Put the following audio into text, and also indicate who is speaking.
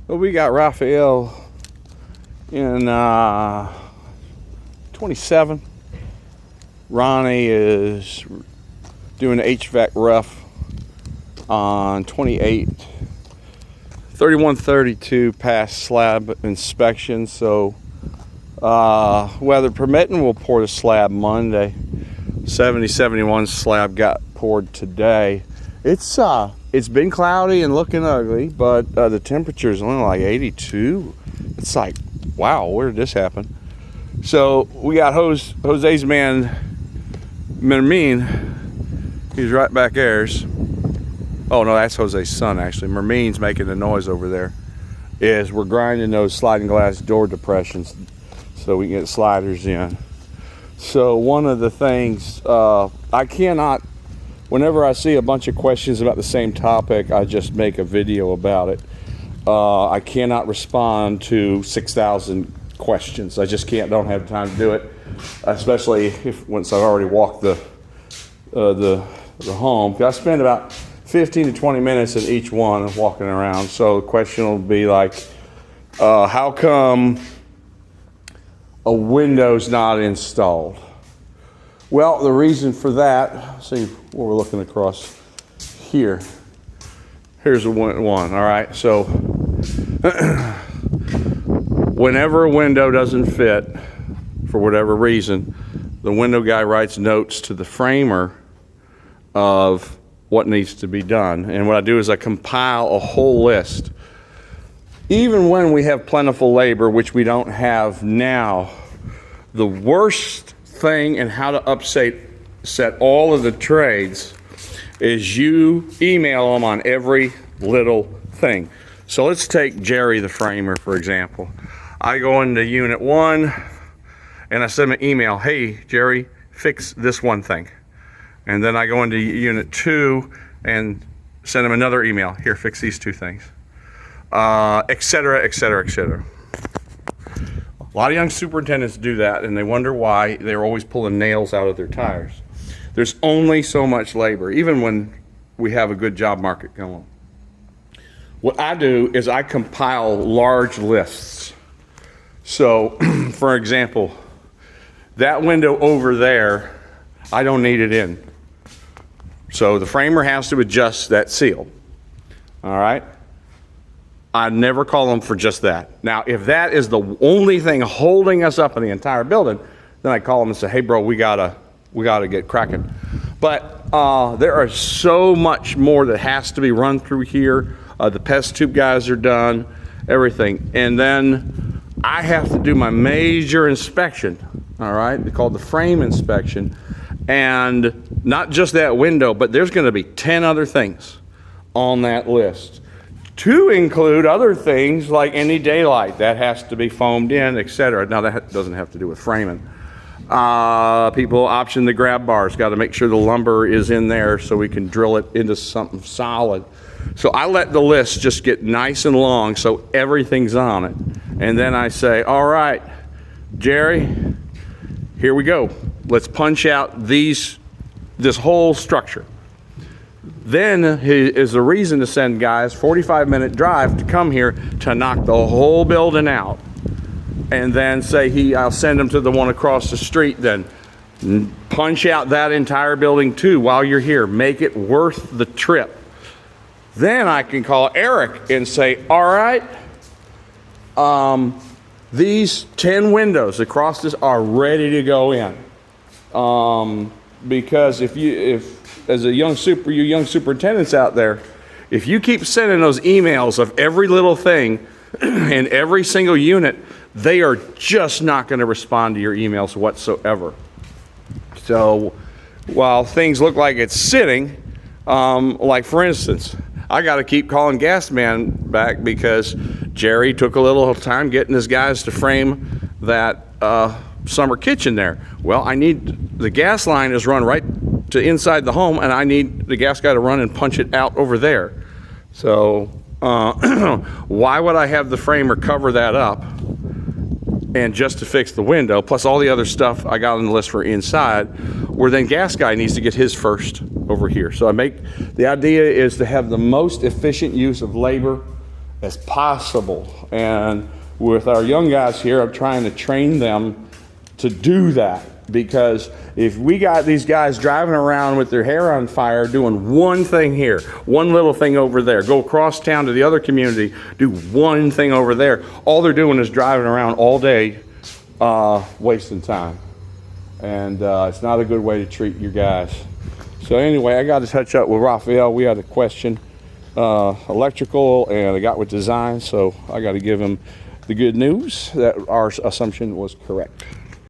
Speaker 1: Well, we got Raphael in 27. Ronnie is doing the HVAC rough on 28. 3132 past slab inspection, so weather permitting, we'll pour the slab Monday. 70-71 slab got poured today. It's been cloudy and looking ugly, but the temperature is only like 82. It's like, wow, where did this happen? So we got Jose's man, Mermin. He's right back there. Oh no, that's Jose's son actually. Mermin's making the noise over there. We're grinding those sliding glass door depressions so we can get sliders in. So one of the things, I cannot, whenever I see a bunch of questions about the same topic, I just make a video about it. I cannot respond to 6,000 questions. I just don't have time to do it, especially once I've already walked the home. I spend about 15 to 20 minutes in each one walking around. So the question will be like, how come a window's not installed? Well, the reason for that, let's see what we're looking across here. Here's the one, all right? So whenever a window doesn't fit, for whatever reason, the window guy writes notes to the framer of what needs to be done. And what I do is I compile a whole list. Even when we have plentiful labor, which we don't have now, the worst thing in how to set all of the trades is you email them on every little thing. So let's take Jerry the framer, for example. I go into unit 1 and I send him an email, hey Jerry, fix this one thing. And then I go into unit 2 and send him another email, here, fix these 2 things, etc., etc., etc. A lot of young superintendents do that, and they wonder why they're always pulling nails out of their tires. There's only so much labor, even when we have a good job market going. What I do is I compile large lists. So, for example, that window over there, I don't need it in. So the framer has to adjust that seal. All right? I never call them for just that. Now, if that is the only thing holding us up in the entire building, then I call them and say, hey bro, we gotta get cracking. But there are so much more that has to be run through here. The pest tube guys are done, everything. And then I have to do my major inspection, all right? It's called the frame inspection. And not just that window, but there's gonna be 10 other things on that list, to include other things like any daylight that has to be foamed in, etc. Now that doesn't have to do with framing. People option the grab bars, got to make sure the lumber is in there so we can drill it into something solid. So I let the list just get nice and long so everything's on it. And then I say, all right, Jerry, here we go. Let's punch out this whole structure. Then is the reason to send guys 45-minute drive to come here to knock the whole building out. And then say I'll send them to the one across the street then. Punch out that entire building too while you're here. Make it worth the trip. Then I can call Eric and say, all right, these 10 windows across this are ready to go in. Because as you young superintendents out there, if you keep sending those emails of every little thing in every single unit, they are just not going to respond to your emails whatsoever. So while things look like it's sitting, like for instance, I got to keep calling Gas Man back because Jerry took a little time getting his guys to frame that summer kitchen there. Well, the gas line is run right to inside the home, and I need the gas guy to run and punch it out over there. So why would I have the framer cover that up and just to fix the window, plus all the other stuff I got on the list for inside, where then gas guy needs to get his first over here. So the idea is to have the most efficient use of labor as possible. And with our young guys here, I'm trying to train them to do that. Because if we got these guys driving around with their hair on fire, doing one thing here, one little thing over there, go across town to the other community, do one thing over there, all they're doing is driving around all day, wasting time. And it's not a good way to treat your guys. So anyway, I got to touch up with Raphael. We had a question, electrical, and I got with design, so I got to give him the good news that our assumption was correct.